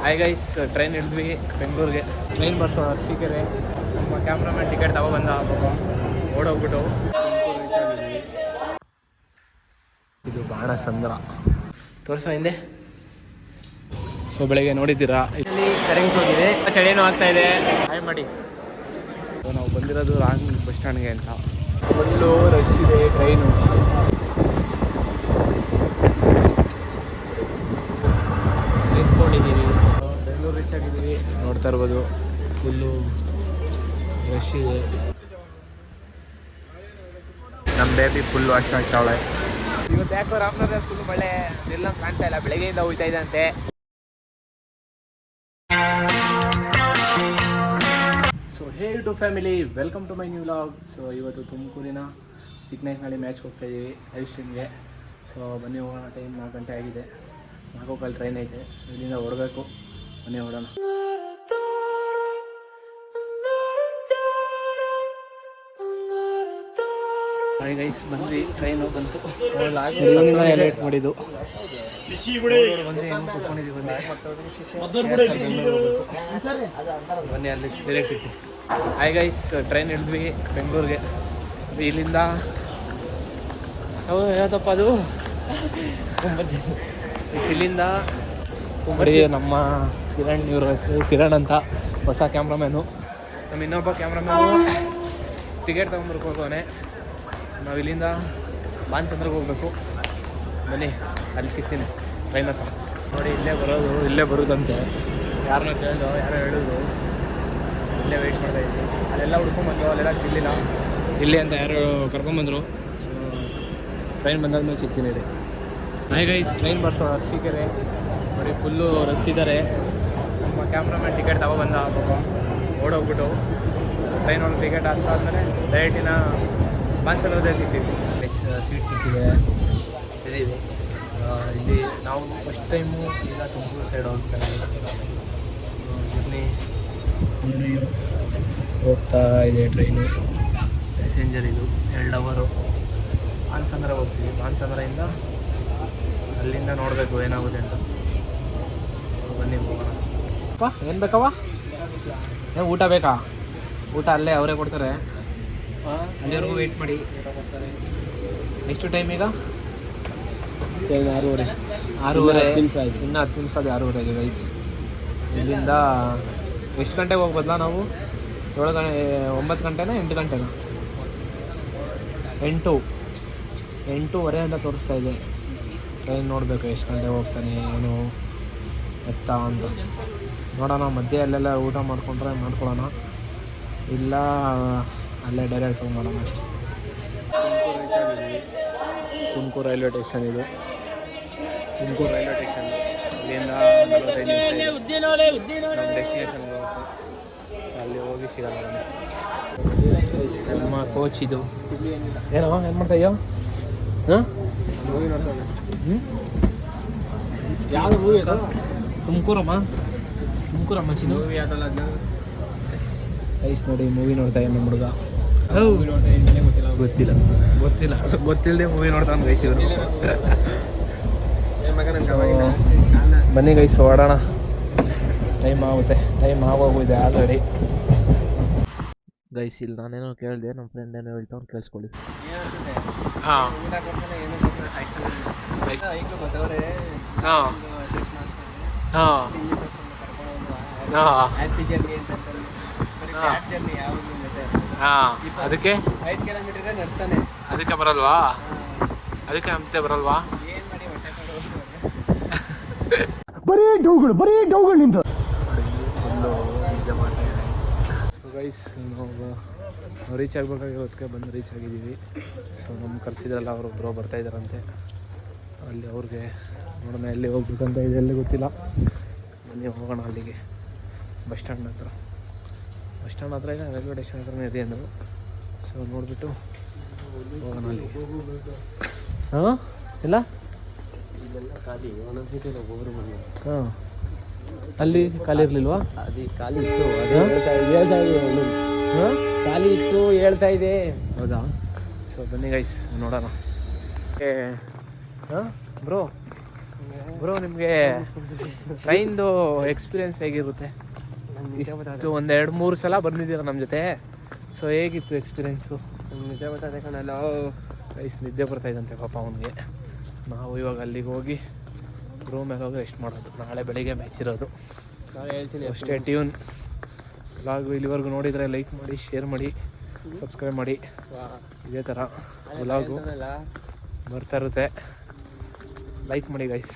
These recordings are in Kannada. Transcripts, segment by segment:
ಹಾಯ್ ಗೈಸ್, ಟ್ರೈನ್ ಹಿಡಿದ್ವಿ ಬೆಂಗಳೂರಿಗೆ. ಟ್ರೈನ್ ಬರ್ತು ಅರಸೀಕೆರೆ. ನಮ್ಮ ಕ್ಯಾಮ್ರಾಮನ್ ಟಿಕೆಟ್ ತಗೊಬಂದ ಪಾಪ ಓಡೋಗ್ಬಿಟ್ಟು ತುಮಕೂರು ರೀಚ್ ಆಗಿದ್ವಿ. ಇದು ಬಾಣಸಂದ್ರ ತೋರಿಸೋ ಹಿಂದೆ. ಸೊ ಬೆಳಗ್ಗೆ ನೋಡಿದ್ದೀರಾ, ಇಲ್ಲಿ ಕರೆಂಟ್ ಹೋಗಿದೆ, ಚಳಿನೂ ಆಗ್ತಾ ಇದೆ. ಹಾಯ್ ಮಾಡಿ. ನಾವು ಬಂದಿರೋದು ರಾಂಗ್ ಬಸ್ ಸ್ಟ್ಯಾಂಡ್ಗೆ ಅಂತ. ಫುಲ್ಲು ರಶ್ ಇದೆ ಟ್ರೈನು. ನಿಂತ್ಕೊಂಡಿದ್ದೀವಿ, ಬೆಂಗಳೂರು ರೀಚ್ ಆಗಿದ್ದೀವಿ. ನೋಡ್ತಾ ಇರ್ಬೋದು ಫುಲ್ಲು ರಶ್ ಇದೆ. ನಮ್ಮ ಬೇಬಿ ಫುಲ್ ವಾಶ್ ಆಗ್ತಾವಳೆ. ಇವತ್ತು ಯಾಕೋ ರಾಮನಗರ ಫುಲ್ ಮಳೆ ಎಲ್ಲ ಕಾಣ್ತಾ ಇಲ್ಲ, ಬೆಳಗ್ಗೆಯಿಂದ ಹೋಗ್ತಾ ಇದೆ ಅಂತೆ. So hey to family, welcome to my new vlog. So ಇವತ್ತು ತುಮಕೂರಿನ ಚಿಕ್ಕನಾಯಕನಹಳ್ಳಿ ಮ್ಯಾಚ್ಗೆ ಹೋಗ್ತಾ ಇದ್ದೀವಿ ಲೈವ್ ಸ್ಟ್ರೀಮ್ಗೆ. ಸೊ ಬನ್ನಿ ಹೋಗೋಣ. ಟೈಮ್ 4 ಗಂಟೆ ಆಗಿದೆ. 4 ಕಾಲು ಟ್ರೈನ್ ಐತೆ. ಸೊ ಇಲ್ಲಿಂದ ಹೊರಡಬೇಕು. ಬನ್ನಿ ಹೊಡೋಣ. ಹಾಯ್ ಗೈಸ್, ಬಂದ್ವಿ. ಟ್ರೈನು ಬಂತು. ಲೇಟ್ ಮಾಡಿದ್ದು ಬನ್ನಿ ಅಲ್ಲಿ ಡೈರೆಕ್ಟ್ ಸಿಗ್ತೀವಿ. ಹಾಯ್ ಗೈಸ್, ಟ್ರೈನ್ ಹಿಡಿದ್ವಿ ಬೆಂಗಳೂರಿಗೆ. ಇಲ್ಲಿಂದ ಯಾವ್ದಪ್ಪ ಅದು ಇಲ್ಲಿಂದ ನಮ್ಮ ಕಿರಣ್ ಅಂತ ಹೊಸ ಕ್ಯಾಮ್ರಾಮ್ಯಾನು. ನಮ್ಮ ಇನ್ನೊಬ್ಬ ಕ್ಯಾಮ್ರಾಮ್ಯಾನು ಟಿಕೆಟ್ ತೊಗೊಂಬರ್ಬೇಕು ಹೋಗೋನೆ. ನಾವು ಇಲ್ಲಿಂದ ಬಾಣಸಂದ್ರಕ್ಕೆ ಹೋಗ್ಬೇಕು. ಬನ್ನಿ ಅಲ್ಲಿ ಸಿಗ್ತೀನಿ ಟ್ರೈನ್ ಹತ್ರ. ನೋಡಿ ಇಲ್ಲೇ ಬರೋದಂತೆ. ಯಾರನ್ನ ಕೇಳಿದ್ರು, ಯಾರೋ ಹೇಳಿದ್ರು. ಇಲ್ಲೇ ವೆಯ್ಟ್ ಮಾಡ್ತಾಯಿದ್ವಿ. ಅಲ್ಲೆಲ್ಲ ಹುಡ್ಕೊಂಬಂದು ಅಲ್ಲೆಲ್ಲ ಸಿಗಲಿಲ್ಲ. ಇಲ್ಲಿ ಅಂತ ಯಾರು ಕರ್ಕೊಂಬಂದರು. ಸೊ ಟ್ರೈನ್ ಬಂದಾದ್ಮೇಲೆ ಸಿಗ್ತೀನಿ ರೀ. ಹಾಯ್ ಗೈಸ್, ಟ್ರೈನ್ ಬರ್ತಾವೆ ಅರಸೀಕೆರೆ. ನೋಡಿ ಫುಲ್ಲು ರಶ್ ಇದ್ದಾರೆ. ನಮ್ಮ ಕ್ಯಾಮ್ರಾಮನ್ ಟಿಕೆಟ್ ತಗೊಬಂದ ಪಾಪ ಓಡೋಗ್ಬಿಟ್ಟು. ಟ್ರೈನ್ ಒಳಗೆ ಟಿಕೆಟ್ ಆದಮೇಲೆ ಡೈರೆಕ್ಟಿನ ಬಾಣಸಂದ್ರದೇ ಸಿಗ್ತೀವಿ. ಸೀಟ್ ಸಿಕ್ಕಿದೆ ಇದ್ದೀವಿ. ಇಲ್ಲಿ ನಾವು ಫಸ್ಟ್ ಟೈಮು ಈಗ ತುಮಕೂರು ಸೈಡ್ ಹೋಗ್ತಾರೆ. ಜರ್ನಿ ಹೋಗ್ತಾ ಇದೆ ಟ್ರೈನು. ಪ್ಯಾಸೆಂಜರ್ ಇದು 2 ಅವರು. ಬಾಣಸಂದ್ರ ಹೋಗ್ತೀವಿ. ಬಾಣಸಂದ್ರದಿಂದ ಅಲ್ಲಿಂದ ನೋಡಬೇಕು ಏನಾಗುತ್ತೆ ಅಂತ. ಬನ್ನಿ ಹೋಗೋಣ. ಏನು ಬೇಕವ? ಊಟ ಬೇಕಾ? ಊಟ ಅಲ್ಲೇ ಅವರೇ ಕೊಡ್ತಾರೆ. ಅಲ್ಲಿವರೆಗೂ ವೆಯ್ಟ್ ಮಾಡಿ. ಎಷ್ಟು ಟೈಮ್ ಈಗ? 6:30 ನಿಮಿಷ ಆಯಿತು. ಇನ್ನೂ 10 ನಿಮಿಷ ಅದು 6:30 ಗೈಸ್. ಇಲ್ಲಿಂದ ಎಷ್ಟು ಗಂಟೆಗೆ ಹೋಗ್ಬೋದಲ್ಲ ನಾವು? 9 ಗಂಟೆನಾ 8 ಗಂಟೆನಾ? 8:30 ಅಂತ ತೋರಿಸ್ತಾ ಇದೆ. ಟ್ರೈನ್ ನೋಡಬೇಕು ಎಷ್ಟು ಗಂಟೆಗೆ ಹೋಗ್ತಾನೆ ಏನು ಎತ್ತ ಅಂತ ನೋಡೋಣ. ಮಧ್ಯೆ ಅಲ್ಲೆಲ್ಲ ಊಟ ಮಾಡ್ಕೊಳ್ಳೋಣ, ಇಲ್ಲ ಅಲ್ಲೇ ಡೈರೆಕ್ಟ್ ಹೋಗಿ ಮಾಡೋಣ ಅಷ್ಟೇ. ತುಮಕೂರು ರೀಚ್ ಆಗಿದ್ದೀವಿ. ತುಮಕೂರು ರೈಲ್ವೆ ಸ್ಟೇಷನ್ ಇದು. ತುಮಕೂರು ರೈಲ್ವೆ ಸ್ಟೇಷನ್ ಇಲ್ಲಿಂದ 45 ನಿಮಿಷ ನಮ್ಮ ಡೆಸ್ಟಿನೇಷನ್ಗೆ ಹೋಗುತ್ತೆ. ಅಲ್ಲಿ ಹೋಗಿ ಸಿಗೋಣ. ನಮ್ಮ ಕೋಚ್ ಇದು. ಏನು ಮಾಡ್ತಾ ಇದೆಯೋ? ಹಾಂ, ಮೂವಿ ನೋಡ್ತಾ ಇದ್ದೆ. ಯಾವುದು ಮೂವಿ ಅದು? ತುಮಕೂರಮ್ಮ ಚಿನ್ನು ಮೂವಿ ಅದಲ್ಲ. ಐಸ್ ನೋಡಿ ಮೂವಿ ನೋಡ್ತಾ ಇದ್ದಾನೆ ನಮ್ಮ ಹುಡುಗ. ಗೊತ್ತಿಲ್ಲದೆ ಮೂವಿ ನೋಡ್ತಾನೆ ಗೈಸ್ ಇವರು. ಬನ್ನಿ ಗೈಸ್ ಹೊರಡೋಣ. ಟೈಮ್ ಆಗೋಗಿದೆ ಆಲ್ರೆಡಿ. ಗೈಸ್ ಇಲ್ಲಿ ನಾನೇನೋ ಕೇಳಿದೆ, ನಮ್ಮ ಫ್ರೆಂಡ್ ಏನೋ ಹೇಳ್ತಾವ್ನು ಕೇಳಿಸ್ಕೊಳ್ಳಿ. ಹಾಂ ಅದಕ್ಕೆ 5 ಕಿಲೋಮೀಟರ್ ನಡೆಸ್ತಾನೆ. ಅದಕ್ಕೆ ಬರಲ್ವಾ? ಅದಕ್ಕೆ ಅಂತೆ ಬರಲ್ವಾ? ಬರೀ ಡೌಗಳು ನಿಂತು ಗೈಸ್. ನಾವು ರೀಚ್ ಆಗಬೇಕಾಗಿರೋದಕ್ಕೆ ಬಂದು ರೀಚ್ ಆಗಿದ್ದೀವಿ. ಸೊ ನಮ್ಮ ಕರ್ಸಿದ್ರಲ್ಲ ಅವರೊಬ್ಬರು ಬರ್ತಾಯಿದ್ದಾರಂತೆ. ಅಲ್ಲಿ ಅವ್ರಿಗೆ ನೋಡೋಣ ಎಲ್ಲಿ ಹೋಗ್ಬೇಕಂತ ಇದೆ, ಎಲ್ಲಿ ಗೊತ್ತಿಲ್ಲ. ಬನ್ನಿ ಹೋಗೋಣ ಅಲ್ಲಿಗೆ. ಬಸ್ ಸ್ಟ್ಯಾಂಡ್ ಹತ್ರ ಈಗ ರೈಲ್ವೆ ಸ್ಟೇಷನ್ ಹತ್ರನೇ ಇದೆ ಅಂದರು. ಸೊ ನೋಡಿಬಿಟ್ಟು ಹೋಗೋಣ ಅಲ್ಲಿಗೆ. ಹಾಂ ಇಲ್ಲ ಖಾಲಿ ಒಂದೊಂದು ಸೀಟಲ್ಲಿ ಒಬ್ಬೊಬ್ಬರು ಮನೆ. ಹಾಂ, ಅಲ್ಲಿ ಖಾಲಿ ಇರಲಿಲ್ವಾ? ಅದು ಖಾಲಿ ಇತ್ತು, ಅದು ಹೇಳ್ತಾ ಇದೆ. ಹಾಂ, ಖಾಲಿ ಇತ್ತು ಹೇಳ್ತಾ ಇದೆ. ಹೌದಾ? ಸೊ ಬನ್ನಿ ಗೈಸ್ ನೋಡೋಣ. ಹಾಂ ಬ್ರೋ, ಬ್ರೋ ನಿಮಗೆ ಟ್ರೈನ್ದು ಎಕ್ಸ್ಪೀರಿಯನ್ಸ್ ಹೇಗಿರುತ್ತೆ? ಇಷ್ಟು 1-2-3 ಸಲ ಬಂದಿದ್ದೀರ ನಮ್ಮ ಜೊತೆ. ಸೊ ಹೇಗಿತ್ತು ಎಕ್ಸ್ಪೀರಿಯೆನ್ಸು? ನಿದ್ದೆ ಬರ್ತಾಯಿದೆ ಕಣಲ್ಲ. ನಿದ್ದೆ ಬರ್ತಾಯಿದ್ದಂತೆ ಪಾಪ ಅವನಿಗೆ. ನಾವು ಇವಾಗ ಅಲ್ಲಿಗೆ ಹೋಗಿ ರೂಮೇಲೆ ಹೋಗಿ ರೆಸ್ಟ್ ಮಾಡೋದು. ನಾಳೆ ಬೆಳಿಗ್ಗೆ ಮ್ಯಾಚ್ ಇರೋದು. ನಾನು ಹೇಳ್ತೀನಿ ಅಷ್ಟೇ ಟ್ಯೂನ್. ವ್ಲಾಗ್ ಇಲ್ಲಿವರೆಗೂ ನೋಡಿದರೆ ಲೈಕ್ ಮಾಡಿ, ಶೇರ್ ಮಾಡಿ, ಸಬ್ಸ್ಕ್ರೈಬ್ ಮಾಡಿ. ಇದೇ ಥರ ವ್ಲಾಗು ಬರ್ತಾ ಇರುತ್ತೆ. ಲೈಕ್ ಮಾಡಿ ಗೈಸ್.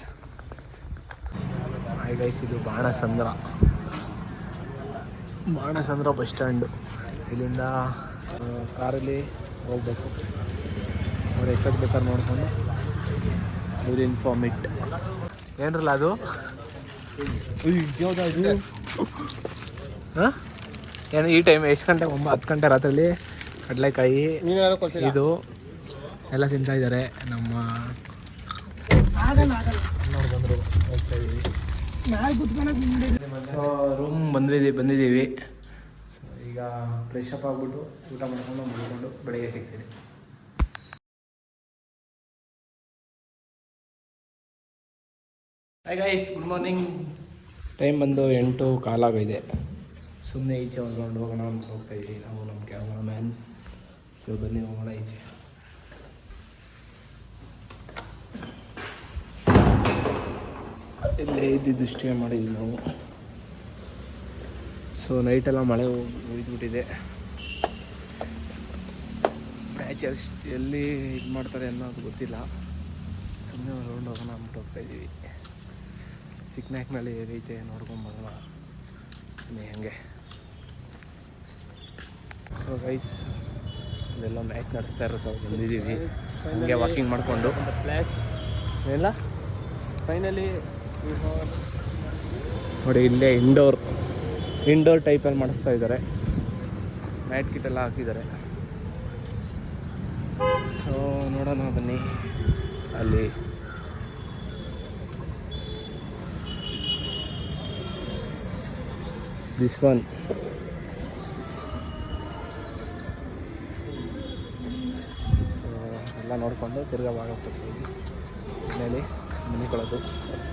ಹಾಯ್ ಗೈಸ್, ಇದು ಬಾಣಸಂದ್ರ ಬಸ್ ಸ್ಟ್ಯಾಂಡು. ಇಲ್ಲಿಂದ ಕಾರಲ್ಲಿ ಹೋಗ್ಬೇಕು. ಅವ್ರು ಎಷ್ಟೊತ್ತು ಬೇಕಾದ್ರೆ ನೋಡ್ಕೊಂಡು ಅವ್ರು ಇನ್ಫಾರ್ಮ್ ಇಟ್. ಏನ್ರಲ್ಲ ಅದು ಯಾವುದು ಹಾಂ? ಏನು ಈ ಟೈಮ್ ಎಷ್ಟು ಗಂಟೆ? 10 ಗಂಟೆ ರಾತ್ರಿಲಿ ಕಡಲೆಕಾಯಿ ಇದು ಎಲ್ಲ ತಿಂತಾಯಿದ್ದಾರೆ. ನಮ್ಮ ಬಂದರು ಹೋಗ್ತಾ ಇದ್ದೀವಿ. ಸೊ ರೂಮ್ ಬಂದಿದ್ದೀವಿ. ಸೊ ಈಗ ಫ್ರೆಶ್ ಅಪ್ ಆಗಿಬಿಟ್ಟು ಊಟ ಮಾಡ್ಕೊಂಡು ಮುಗಿಕೊಂಡು ಬೆಳಗ್ಗೆ ಸಿಗ್ತೀನಿ. Hi guys, good morning. Time ಬಂದು 8:15 ಸುಮ್ಮನೆ ಈಚೆ ಹೊಂದ್ಕೊಂಡು ಹೋಗೋಣ ಅಂತ ಹೋಗ್ತಾಯಿದ್ದೀವಿ ನಾವು, ನಮ್ಮ ಕ್ಯಾಮ್ರಾ ಮ್ಯಾನ್. ಸೊ ಬನ್ನಿ ಹೋಗೋಣ ಈಚೆ. ಇಲ್ಲೇ ಇದ್ದಿದ್ದು ಸ್ಟೇ ಮಾಡಿದ್ವಿ ನಾವು. ಸೊ ನೈಟೆಲ್ಲ ಮಳೆ ಹೋಯ್ದುಬಿಟ್ಟಿದೆ. ಮ್ಯಾಚ್ ಎಲ್ಲಿ ಇದು ಮಾಡ್ತಾರೆ ಅನ್ನೋದು ಗೊತ್ತಿಲ್ಲ. ಸುಮ್ಮನೆ ರೌಂಡ್ ಹೋಗೋಣ ಅಂದ್ಬಿಟ್ಟು ಹೋಗ್ತಾಯಿದ್ದೀವಿ. ಚಿಕ್ಕನಾಕ್ನಲ್ಲಿ ಏರೈತೆ ನೋಡ್ಕೊಂಬರೋಣ ಹಂಗೆ. ಸೊ ಗೈಸ್, ಇದೆಲ್ಲ ಮ್ಯಾಚ್ ನಡೆಸ್ತಾ ಇರುತ್ತೆ. ಬಂದಿದ್ದೀವಿ ಹಂಗೆ ವಾಕಿಂಗ್ ಮಾಡಿಕೊಂಡು. ಎಲ್ಲ ಫೈನಲಿ ನೋಡಿ, ಇಲ್ಲೇ ಇಂಡೋರ್ ಟೈಪಲ್ಲಿ ಮಾಡಿಸ್ತಾ ಇದ್ದಾರೆ. ಮ್ಯಾಟ್ ಕಿಟ್ ಎಲ್ಲ ಹಾಕಿದ್ದಾರೆ. ಸೊ ನೋಡೋಣ ಬನ್ನಿ. ಅಲ್ಲಿ ದಿಸ್ ಒನ್ ಸೊ ಎಲ್ಲ ನೋಡಿಕೊಂಡು ತಿರ್ಗಾ ವಾಪಸ್ ಹೋಗಿ ಮನೇಲಿ ಮನಿಕೊಳ್ಳೋದು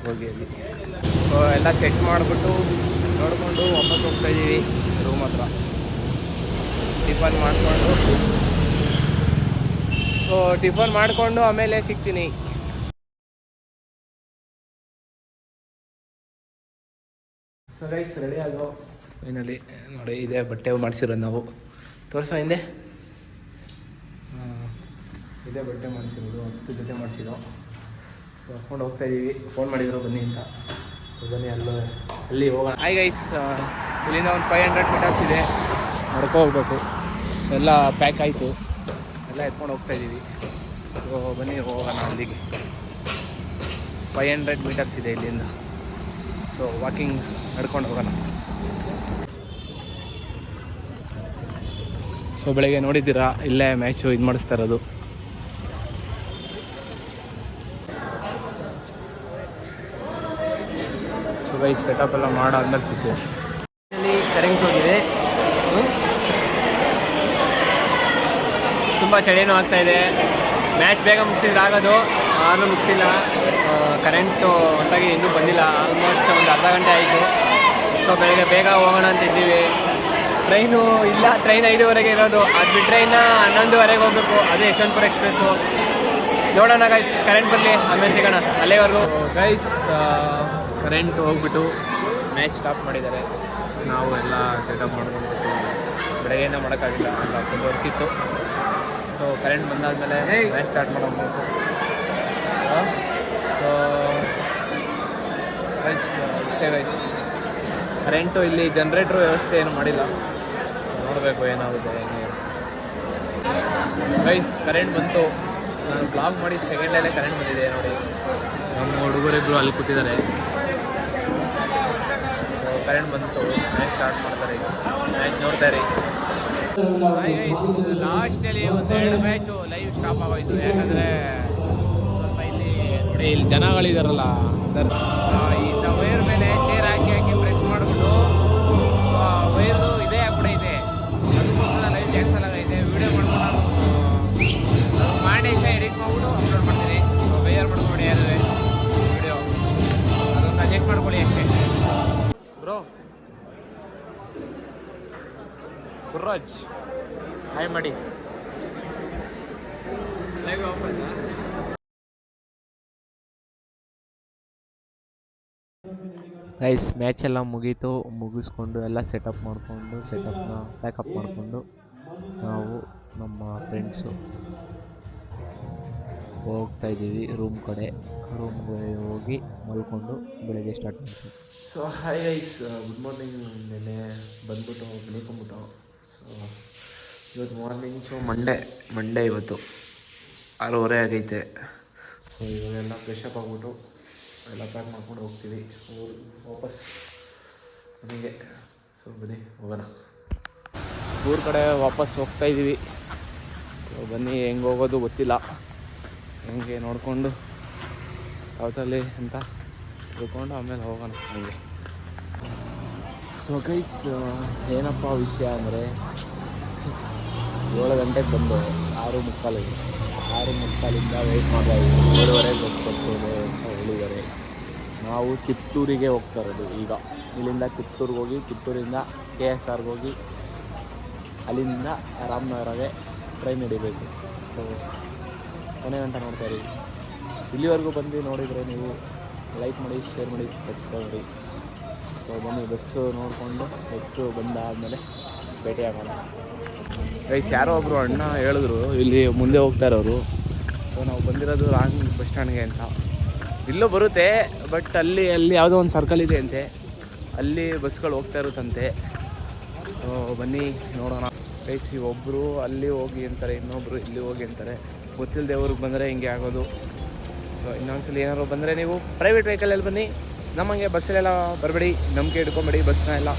ಹೋಗಿ ಅಲ್ಲಿ. ಸೊ ಎಲ್ಲ ಸೆಟ್ ಮಾಡಿಬಿಟ್ಟು ನೋಡಿಕೊಂಡು ವಾಪಸ್ ಹೋಗ್ತಾಯಿದ್ದೀವಿ ರೂಮ್ ಹತ್ರ. ಟಿಫನ್ ಮಾಡಿಕೊಂಡು ಆಮೇಲೆ ಸಿಗ್ತೀನಿ. ಸೊ ಗೈಸ್, ರೆಡಿ ಆಗೋ ಫೈನಲಿ. ನೋಡಿ, ಇದೇ ಬಟ್ಟೆ ಮಾಡಿಸಿರೋದು ನಾವು. ತೋರಿಸೋ ಹಿಂದೆ. ಇದೇ ಬಟ್ಟೆ ಮಾಡಿಸಿರೋದು, 10 ಜೊತೆ ಮಾಡಿಸಿರೋ. ಸೊ ಹಾಕ್ಕೊಂಡು ಹೋಗ್ತಾಯಿದ್ದೀವಿ. ಫೋನ್ ಮಾಡಿದ್ರು ಬನ್ನಿ ಅಂತ. ಸೊ ಬನ್ನಿ ಅಲ್ಲಿ ಹೋಗೋಣ. ಹಾಯ್ ಗೈಸ್, ಇಲ್ಲಿಂದ ಒಂದು 500 ಮೀಟರ್ಸ್ ಇದೆ, ನಡ್ಕೊ ಹೋಗ್ಬೇಕು. ಎಲ್ಲ ಪ್ಯಾಕ್ ಆಯಿತು, ಎಲ್ಲ ಎತ್ಕೊಂಡು ಹೋಗ್ತಾಯಿದ್ದೀವಿ. ಸೊ ಬನ್ನಿ ಹೋಗೋಣ ಅಲ್ಲಿಗೆ. 500 ಮೀಟರ್ಸ್ ಇದೆ ಇಲ್ಲಿಂದ. ಸೊ ವಾಕಿಂಗ್ ನಡ್ಕೊಂಡು ಹೋಗೋಣ. ಸೊ ಬೆಳಗ್ಗೆ ನೋಡಿದ್ದೀರಾ, ಇಲ್ಲೇ ಮ್ಯಾಚು ಇದು ಮಾಡಿಸ್ತಾ ಇರೋದು. ಸೊ ಗೈಸ್, ಸೆಟಪ್ ಎಲ್ಲ ಮಾಡಾದ್ಮೇಲೆ ಸಿಗ್ತೀವಿ. ಕರೆಂಟ್ ಹೋಗಿದೆ, ತುಂಬ ಚಳಿನೂ ಆಗ್ತಾಯಿದೆ. ಮ್ಯಾಚ್ ಬೇಗ ಮುಗಿಸಿದ್ರೆ ಆಗೋದು, ಆದರೂ ಮುಗಿಸಿಲ್ಲ. ಕರೆಂಟು ಹೊರಟಾಗಿ ಇನ್ನೂ ಬಂದಿಲ್ಲ. ಆಲ್ಮೋಸ್ಟ್ ಒಂದು ಅರ್ಧ ಗಂಟೆ ಆಯಿತು. ಸೊ ಬೆಳಗ್ಗೆ ಬೇಗ ಹೋಗೋಣ ಅಂತಿದ್ದೀವಿ. ಟ್ರೈನು ಇಲ್ಲ, ಟ್ರೈನ್ 5:30ಗೆ ಇರೋದು. ಅದು ಬಿಟ್ಟರೆ ಇನ್ನು 11:30ಗೆ ಹೋಗಬೇಕು. ಅದು ಯಶವಂತಪುರ ಎಕ್ಸ್ಪ್ರೆಸ್ಸು. ನೋಡೋಣ ಗೈಸ್, ಕರೆಂಟ್ ಬರಲಿ, ಆಮೇಲೆ ಸಿಗೋಣ. ಅಲ್ಲಿವರೆಗೂ ಗೈಸ್, ಕರೆಂಟ್ ಹೋಗ್ಬಿಟ್ಟು ಮ್ಯಾಚ್ ಸ್ಟಾಪ್ ಮಾಡಿದ್ದಾರೆ. ನಾವು ಎಲ್ಲ ಸೆಟಪ್ ಮಾಡ್ಕೊಂಡ್ಬಿಟ್ಟು ಬೆಳಗ್ಗೆಯಿಂದ ಮಾಡೋಕ್ಕಾಗಿಲ್ಲ, ಎಲ್ಲ ಫುಲ್ ವರ್ಕ್ ಇತ್ತು. ಸೊ ಕರೆಂಟ್ ಬಂದಾದಮೇಲೆ ಮ್ಯಾಚ್ ಸ್ಟಾರ್ಟ್ ಮಾಡೋಬೇಕು. ಸೊ ಗೈಸ್, ಇಷ್ಟೇ ಗೈಸ್. ಕರೆಂಟು ಇಲ್ಲಿ ಜನ್ರೇಟ್ರ್ ವ್ಯವಸ್ಥೆ ಏನು ಮಾಡಿಲ್ಲ. ನೋಡಬೇಕು ಏನಾಗುತ್ತೆ ಹೆಂಗೆ. ಗೈಸ್, ಕರೆಂಟ್ ಬಂತು. ನಾನು ಬ್ಲಾಗ್ ಮಾಡಿ ಸೆಕೆಂಡಲ್ಲೇ ಕರೆಂಟ್ ಬಂದಿದೆ ನೋಡಿ. ನಮ್ಮ ಹುಡುಗರಿಬ್ಬರು ಅಲ್ಲಿ ಕೂತಿದ್ದಾರೆ. ಸೊ ಕರೆಂಟ್ ಬಂತು, ಮ್ಯಾಚ್ ಸ್ಟಾರ್ಟ್ ಮಾಡ್ತಾರೆ. ಈಗ ಮ್ಯಾಚ್ ನೋಡ್ತಾ ಇರಿ. ಲಾಸ್ಟಲ್ಲಿ 1-2 ಮ್ಯಾಚು ಲೈವ್ ಸ್ಟಾಪ್ ಆಗೋಯ್ತು. ಯಾಕಂದರೆ ಸ್ವಲ್ಪ ಇಲ್ಲಿ ಜನಗಳಿದಾರಲ್ಲ, ಈ ವೈರ್ ಮೇಲೆ ಚೇರ್ ಹಾಕಿ ಪ್ರೆಸ್ ಮಾಡಿಬಿಟ್ಟು ವೈರ್ದು ಇದೇ ಆಗ್ಬಿಟ್ಟೈತೆ. ಅದಕ್ಕೋಸ್ಕರ ಲೈವ್ ಕ್ಯಾನ್ಸಲ್ ಆಗೈತೆ. ವೀಡಿಯೋ ಮಾಡ್ಕೊಂಡು ಮಾಡಿ ಎಡಿಟ್ ಮಾಡ್ಬಿಟ್ಟು ಅಪ್ಲೋಡ್ ಮಾಡ್ತೀನಿ. ಬೇಜಾರು ಮಾಡ್ಕೊಂಡು ಯಾರು ವಿಡಿಯೋ ಗುರ್ರಾಜ್ ಹಾಯ್ ಮಾಡಿ. ಲೈವ್ ಆಫ್ ಆಯ್ತಾ? ಗೈಸ್ ಮ್ಯಾಚ್ ಎಲ್ಲ ಮುಗೀತು. ಮುಗಿಸ್ಕೊಂಡು ಎಲ್ಲ ಸೆಟಪ್ ಮಾಡಿಕೊಂಡು ಸೆಟಪ್ನ ಪ್ಯಾಕಪ್ ಮಾಡಿಕೊಂಡು ನಾವು ನಮ್ಮ ಫ್ರೆಂಡ್ಸು ಹೋಗ್ತಾ ಇದ್ದೀವಿ ರೂಮ್ಗೆ ಹೋಗಿ ಮಲ್ಕೊಂಡು ಬೆಳಗ್ಗೆ ಸ್ಟಾರ್ಟ್ ಮಾಡ್ತೀವಿ. So hi guys, good morning. ನೆನ್ನೆ ಬಂದ್ಬಿಟ್ಟು ಮಲ್ಕೊಂಬಿಟ್ಟು. ಸೊ ಇವತ್ತು ಮಾರ್ನಿಂಗ್, ಸೊ ಮಂಡೇ ಇವತ್ತು 6:30 ಆಗೈತೆ. ಸೊ ಇವಾಗೆಲ್ಲ ಫ್ರೆಶಪ್ ಆಗಿಬಿಟ್ಟು ಎಲ್ಲ ಪ್ಯಾಕ್ ಮಾಡ್ಕೊಂಡು ಹೋಗ್ತೀವಿ ವಾಪಸ್ ಮನೆಗೆ. ಸೊ ಬನ್ನಿ ಹೋಗೋಣ. ಊರ ಕಡೆ ವಾಪಸ್ ಹೋಗ್ತಾ ಇದ್ದೀವಿ. ಸೊ ಬನ್ನಿ, ಹೆಂಗೆ ಹೋಗೋದು ಗೊತ್ತಿಲ್ಲ, ಹೆಂಗೆ ನೋಡಿಕೊಂಡು ಯಾವತ್ತಲ್ಲಿ ಅಂತ ತಿಳ್ಕೊಂಡು ಆಮೇಲೆ ಹೋಗೋಣ ಹಂಗೆ. ಸೊ ಗೈಸ್, ಏನಪ್ಪ ವಿಷಯ ಅಂದರೆ 7 ಗಂಟೆಗೆ ಬಂದು 6:45 ವೆಯ್ಟ್ ಮಾಡ್ತಾ ಇದ್ದೀವಿ. 7:30 ಬಸ್ ಕೊಡ್ತೇವೆ ಅಂತ ಹೇಳಿದ್ದಾರೆ. ನಾವು ಕಿತ್ತೂರಿಗೆ ಹೋಗ್ತಾ ಇರೋದು ಈಗ. ಇಲ್ಲಿಂದ ಕಿತ್ತೂರಿಗೆ ಹೋಗಿ, ಕಿತ್ತೂರಿಂದ KSRಗೆ ಹೋಗಿ, ಅಲ್ಲಿಂದ ರಾಮನಗರಗೆ ಟ್ರೈನ್ ಹಿಡಿಬೇಕು. ಸೊ ಕೊನೆ ಗಂಟೆ ನೋಡ್ತಾ ಇದ್ದೀವಿ. ಇಲ್ಲಿವರೆಗೂ ಬಂದು ನೋಡಿದರೆ ನೀವು ಲೈಕ್ ಮಾಡಿ, ಶೇರ್ ಮಾಡಿ, ಸಬ್ಸ್ಕ್ರೈಬ್ ಮಾಡಿ. ಸೊ ಬನ್ನಿ, ಬಸ್ಸು ನೋಡಿಕೊಂಡು ಬಸ್ಸು ಬಂದಾದಮೇಲೆ ಭೇಟಿಯಾಗೋಣ. ಗೈಸ್, ಯಾರೋ ಒಬ್ಬರು ಅಣ್ಣ ಹೇಳಿದ್ರು ಇಲ್ಲಿ ಮುಂದೆ ಹೋಗ್ತಾ ಇರೋರು. ಸೊ ನಾವು ಬಂದಿರೋದು ರಾಂಗ್ ಬಸ್ ಸ್ಟ್ಯಾಂಡ್ಗೆ ಅಂತ. ಇಲ್ಲೂ ಬರುತ್ತೆ, ಬಟ್ ಅಲ್ಲಿ ಯಾವುದೋ ಒಂದು ಸರ್ಕಲ್ ಇದೆ ಅಂತೆ, ಅಲ್ಲಿ ಬಸ್ಗಳು ಹೋಗ್ತಾ ಇರುತ್ತಂತೆ. ಸೊ ಬನ್ನಿ ನೋಡೋಣ. ಗೈಸ್, ಒಬ್ಬರು ಅಲ್ಲಿ ಹೋಗಿ ಅಂತಾರೆ, ಇನ್ನೊಬ್ಬರು ಇಲ್ಲಿ ಹೋಗಿ ಅಂತಾರೆ. ಗೊತ್ತಿಲ್ಲದೆ ಊರಿಗೆ ಬಂದರೆ ಹಿಂಗೆ ಆಗೋದು. ಸೊ ಇನ್ನೊಂದ್ಸಲ ಏನಾದ್ರು ಬಂದರೆ ನೀವು ಪ್ರೈವೇಟ್ ವೆಹಿಕಲಲ್ಲಿ ಬನ್ನಿ, ನಮಗೆ ಬಸ್ಸಲ್ಲೆಲ್ಲ ಬರಬೇಡಿ, ನಂಬಿಕೆ ಇಟ್ಕೊಂಬೇಡಿ ಬಸ್ನ ಎಲ್ಲ.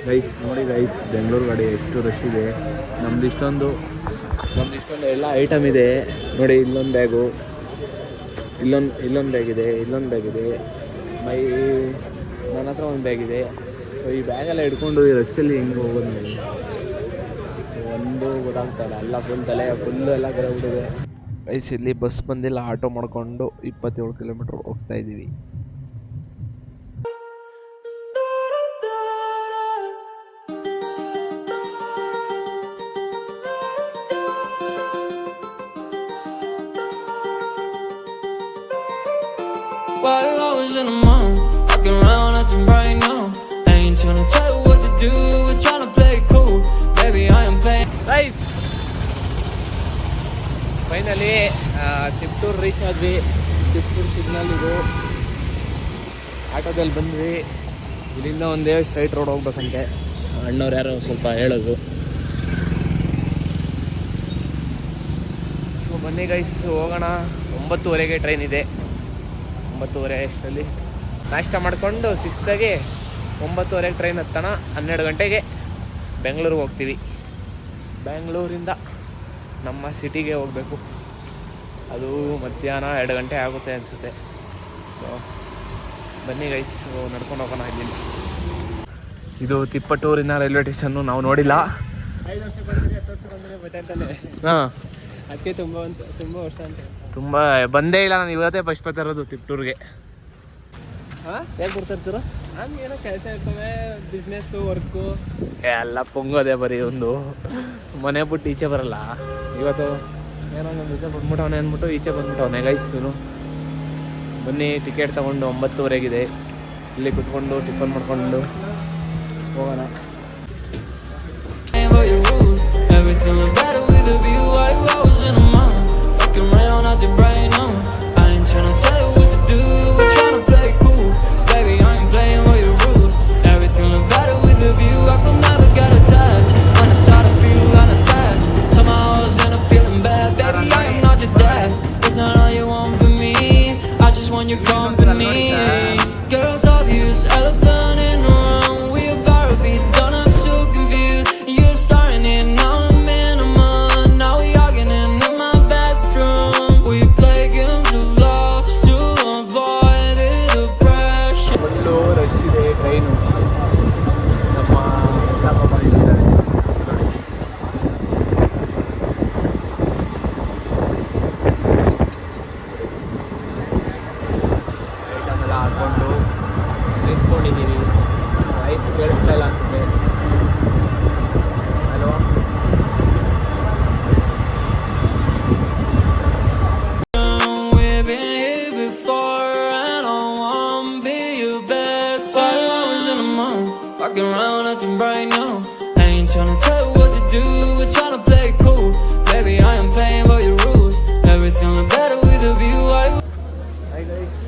ಗೈಸ್ ನೋಡಿ ಗೈಸ್, ಬೆಂಗಳೂರು ಗಾಡಿ ಎಷ್ಟು ರಶ್ ಇದೆ. ನಮ್ದು ಇಷ್ಟೊಂದು ಎಲ್ಲ ಐಟಮ್ ಇದೆ ನೋಡಿ. ಇಲ್ಲೊಂದು ಬ್ಯಾಗು, ಇಲ್ಲೊಂದು ಬ್ಯಾಗ್ ಇದೆ, ನನ್ನ ಹತ್ರ ಒಂದು ಬ್ಯಾಗ್ ಇದೆ. ಸೊ ಈ ಬ್ಯಾಗೆಲ್ಲ ಹಿಡ್ಕೊಂಡು ಈ ರಸ್ಸಲ್ಲಿ ಹೆಂಗೆ ಹೋಗೋದು ನೋಡಿ, ಒಂದು ಗೊತ್ತಾಗ್ತಾಯಿಲ್ಲ. ಎಲ್ಲ ಫುಲ್ ಎಲ್ಲ ಕರೆಬಿಟ್ಟಿದೆ. ಗೈಸ್, ಇಲ್ಲಿ ಬಸ್ ಬಂದಿಲ್ಲ, ಆಟೋ ಮಾಡ್ಕೊಂಡು 27 ಕಿಲೋಮೀಟ್ರ್ ಹೋಗ್ತಾ ಇದ್ದೀವಿ. While I was in the mall, walking around acting right now. I ain't tryna tell you what to do, we're tryna play it cool. Baby, I am playing. Guys, finally Tiptur reach ಆದ್ವಿ. ತಿಪ್ಟೂರು ಸಿಗ್ನಲ್ ಇದು. ಆಟೋದಲ್ಲಿ ಬಂದ್ವಿ. ಇಲ್ಲಿಂದ ಒಂದೇ ಸ್ಟ್ರೈಟ್ ರೋಡ್ ಹೋಗ್ಬೇಕಂತೆ. ಅಣ್ಣವ್ರು ಯಾರೋ ಸ್ವಲ್ಪ ಹೇಳಿದ್ರು. ಸೊ ಬನ್ನಿ ಗೈಸ್, ಹೋಗೋಣ. 9:30ಗೆ ಟ್ರೈನ್ ಇದೆ. 9:30 ಅಷ್ಟರಲ್ಲಿ ನಾಷ್ಟ ಮಾಡಿಕೊಂಡು ಶಿಸ್ತಾಗಿ 9:30ಗೆ ಟ್ರೈನ್ ಹತ್ತೋಣ. 12 ಗಂಟೆಗೆ ಬೆಂಗಳೂರಿಗೆ ಹೋಗ್ತೀವಿ. ಬೆಂಗಳೂರಿಂದ ನಮ್ಮ ಸಿಟಿಗೆ ಹೋಗಬೇಕು. ಅದು ಮಧ್ಯಾಹ್ನ 2 ಗಂಟೆ ಆಗುತ್ತೆ ಅನಿಸುತ್ತೆ. ಸೊ ಬನ್ನಿ ಗೈಸ್, ನಡ್ಕೊಂಡು ಹೋಗೋಣ ಇಲ್ಲಿಂದ. ಇದು ತಿಪ್ಪಟೂರಿನ ರೈಲ್ವೆ ಸ್ಟೇಷನ್ನು. ನಾವು ನೋಡಿಲ್ಲ. 5 ವರ್ಷ ಬಂದರೆ 10 ವರ್ಷ ಬಂದರೆ ಬಟ್ಟೆ ಅಂತಾನೆ. ಹಾಂ, ಅದಕ್ಕೆ ತುಂಬ ವರ್ಷ ಅಂತ. ತುಂಬ ಬಂದೇ ಇಲ್ಲ ನಾನು. ಇವತ್ತೇ ಫಸ್ಟ್ ಬರ್ತಾ ಇರೋದು ತಿಪ್ಟೂರಿಗೆ. ಹಾಂ, ಹೇಗೆ ಬರ್ತಾ ನಮ್ಗೆ ಏನೋ ಕೆಲಸ ಇರ್ತವೆ, ಬಿಸ್ನೆಸ್ಸು, ವರ್ಕು ಎಲ್ಲ ಪೊಂಗೋದೆ. ಬರೀ ಒಂದು ಮನೆ ಬಿಟ್ಟು ಈಚೆ ಬರಲ್ಲ. ಇವತ್ತು ಏನೋ ಒಂದು ಜೊತೆ ಬಂದ್ಬಿಟ್ಟವನೆ ಅಂದ್ಬಿಟ್ಟು ಈಚೆ ಬಂದ್ಬಿಟ್ಟವನೆ. ಗೈಸು ಬನ್ನಿ, ಟಿಕೆಟ್ ತೊಗೊಂಡು 9:30ಗಿದೆ. ಇಲ್ಲಿ ಕುತ್ಕೊಂಡು ಟಿಫನ್ ಮಾಡ್ಕೊಂಡು ಹೋಗೋಣ. Everything look better with a view. While I was in the mall, walking around acting right now. I ain't tryna tell you what to do, we're tryna play it cool. Baby, I ain't playing by your rules. Everything look better with a view. I could never get attached. When I start to feel unattached, somehow I was in a feeling bad. Baby, I am not your dad. It's not all you want from me, I just want your company. Girls obvious, elephant in the room. We about to be done, I'm so confused. You're starting it, now I'm in a month. Now we arguing in my bedroom. We play games of love to avoid the depression. Full rush ಇದೆ ಟ್ರೈನು. ನಮ್ಮ ಎಲ್ಲ ಪಾಪ ಇದ್ದಾರೆ ನೋಡಿ. ಐಟಮೆಲ್ಲ ಹಾಕ್ಕೊಂಡು ನಿಂತ್ಕೊಂಡಿದ್ದೀವಿ. ವಾಯ್ಸ್ ಕೇಳಿಸ್ತಾ ಇಲ್ಲ ಅನ್ಸುತ್ತೆ. Fucking around acting right now. I ain't tryna tell you what to do, we're tryna play it cool. Baby, I am playing by your rules. Everything look better with a view. Hi guys,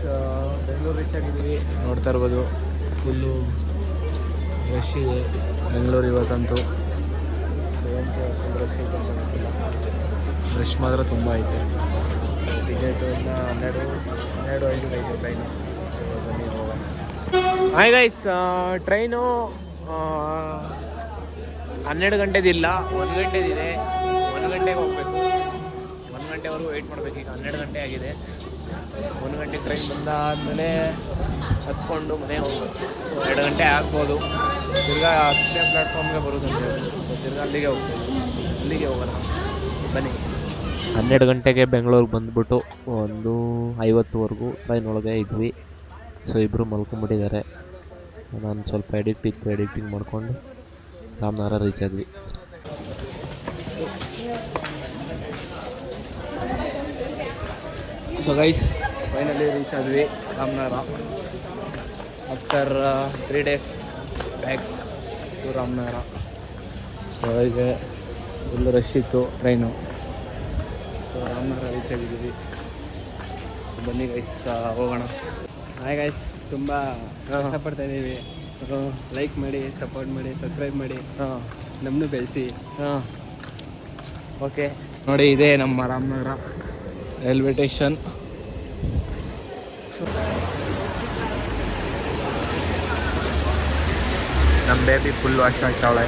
Bengaluru reach ಆಗಿದ್ದೀವಿ. ನೋಡ್ತಾ ಇರ್ಬೋದು ಫುಲ್ಲು ರಶ್ ಇದೆ ಬೆಂಗಳೂರು ಇವತ್ತಂತೂ. ಫುಲ್ ರಶ್ ಐತೆ, ರಶ್ ಮಾತ್ರ ತುಂಬ ಐತೆ. ಟಿಕೆಟು ಇನ್ನು 12:05 ಐತೆ ಟ್ರೈನು. ಸೊ ಬನ್ನಿ ಹೋಗೋಣ. Hi guys, train 12 ಗಂಟೆದಿಲ್ಲ, 1 ಗಂಟೆದಿದೆ. 1 ಗಂಟೆಗೆ ಹೋಗಬೇಕು. 1 ಗಂಟೆವರೆಗೂ ವೆಯ್ಟ್ ಮಾಡಬೇಕು. ಈಗ 12 ಗಂಟೆ ಆಗಿದೆ. 1 ಗಂಟೆಗೆ ಟ್ರೈನ್ ಬಂದಾದಮೇಲೆ ಹತ್ಕೊಂಡು ಮನೆಗೆ ಹೋಗ್ಬೇಕು. ಸೊ 2 ಗಂಟೆ ಆಗ್ಬೋದು. ತಿರ್ಗಾ 10ನೇ ಪ್ಲ್ಯಾಟ್ಫಾರ್ಮ್ಗೆ ಬರೋದಂತೆ. ಸೊ ತಿರ್ಗಾ ಅಲ್ಲಿಗೆ ಹೋಗೋಣ ಬನ್ನಿ. 12 ಗಂಟೆಗೆ ಬೆಂಗಳೂರಿಗೆ ಬಂದುಬಿಟ್ಟು 1:50ವರೆಗೂ ಟ್ರೈನ್ ಒಳಗೆ ಇದ್ವಿ. ಸೊ ಇಬ್ಬರು ಮಲ್ಕೊಂಬಿಟ್ಟಿದ್ದಾರೆ. ನಾನು ಸ್ವಲ್ಪ ಎಡಿಟಿಂಗ್ ಮಾಡ್ಕೊಂಡು ರಾಮನಗರ ರೀಚ್ ಆದ್ವಿ. ಸೊ ಗೈಸ್, ಫೈನಲಿ ರೀಚ್ ಆದ್ವಿ Ramanagara. After 3 days back to Ramanagara. So ಈಗ ಫುಲ್ ರಶ್ ಇತ್ತು ಟ್ರೈನು. ಸೊ ರಾಮನಗರ ರೀಚ್ ಆಗಿದ್ದೀವಿ. ಬನ್ನಿ ಗೈಸ್, ಹೋಗೋಣ. ಹಾಯ್ ಗೈಸ್, ತುಂಬ ಕಷ್ಟಪಡ್ತಾ ಇದ್ದೀವಿ. ಲೈಕ್ ಮಾಡಿ, ಸಪೋರ್ಟ್ ಮಾಡಿ, ಸಬ್ಸ್ಕ್ರೈಬ್ ಮಾಡಿ, ನಮ್ಮನ್ನು ಬೆಳೆಸಿ. ಓಕೆ, ನೋಡಿ ಇದೇ ನಮ್ಮ ರಾಮನಗರ ರೈಲ್ವೆ ಸ್ಟೇಷನ್. ನಮ್ಮ ಬೇಬಿ ಫುಲ್ ವಾಶ್ ಆಗ್ತಾವಳೆ.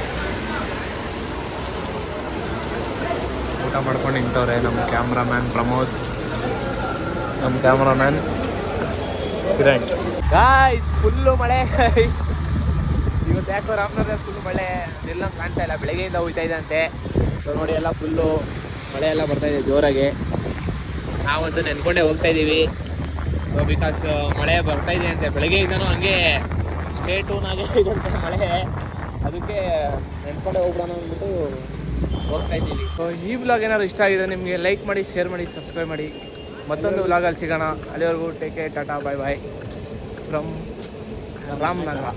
ಊಟ ಮಾಡ್ಕೊಂಡು ನಿಂತವ್ರೆ ನಮ್ಮ ಕ್ಯಾಮ್ರಾಮ್ಯಾನ್ ಪ್ರಮೋದ್, ನಮ್ಮ ಕ್ಯಾಮ್ರಾಮ್ಯಾನ್ ಕಿರಣ್. ಗಾಯ್ಸ್, ಫುಲ್ಲು ಮಳೆ ಗಾಯ್ಸ್. ಇವತ್ತು ಯಾಕೋ ರಾಮನಗರ ಫುಲ್ ಮಳೆ ಎಲ್ಲ ಕಾಣ್ತಾ ಇಲ್ಲ. ಬೆಳಗ್ಗೆಯಿಂದ ಹೋಗ್ತಾ ಇದೆ ಅಂತೆ. ಸೊ ನೋಡಿ, ಎಲ್ಲ ಫುಲ್ಲು ಮಳೆ ಎಲ್ಲ ಬರ್ತಾಯಿದೆ ಜೋರಾಗಿ. ನಾವಂತೂ ನೆನ್ಕೊಂಡೇ ಹೋಗ್ತಾ ಇದ್ದೀವಿ. ಸೊ ಬಿಕಾಸ್ ಮಳೆ ಬರ್ತಾಯಿದೆ ಅಂತೆ ಬೆಳಗ್ಗೆಯಿಂದನೂ, ಹಂಗೆ ಸ್ಟೇಟೂನಾಗೆ ಇದಂತೆ ಮಳೆ. ಅದಕ್ಕೆ ನೆನ್ಕೊಂಡೇ ಹೋಗ್ಬಿಡೋಣ ಅಂದ್ಬಿಟ್ಟು ಹೋಗ್ತಾ ಇದ್ದೀವಿ. ಸೊ ಈ ವ್ಲಾಗ್ ಏನಾದ್ರು ಇಷ್ಟ ಆಗಿದೆ ನಿಮಗೆ, ಲೈಕ್ ಮಾಡಿ, ಶೇರ್ ಮಾಡಿ, ಸಬ್ಸ್ಕ್ರೈಬ್ ಮಾಡಿ. ಮತ್ತೊಂದು ವ್ಲಾಗಲ್ಲಿ ಸಿಗೋಣ. ಅಲ್ಲಿವರೆಗೂ take care, tata, bye bye from Ramanagara.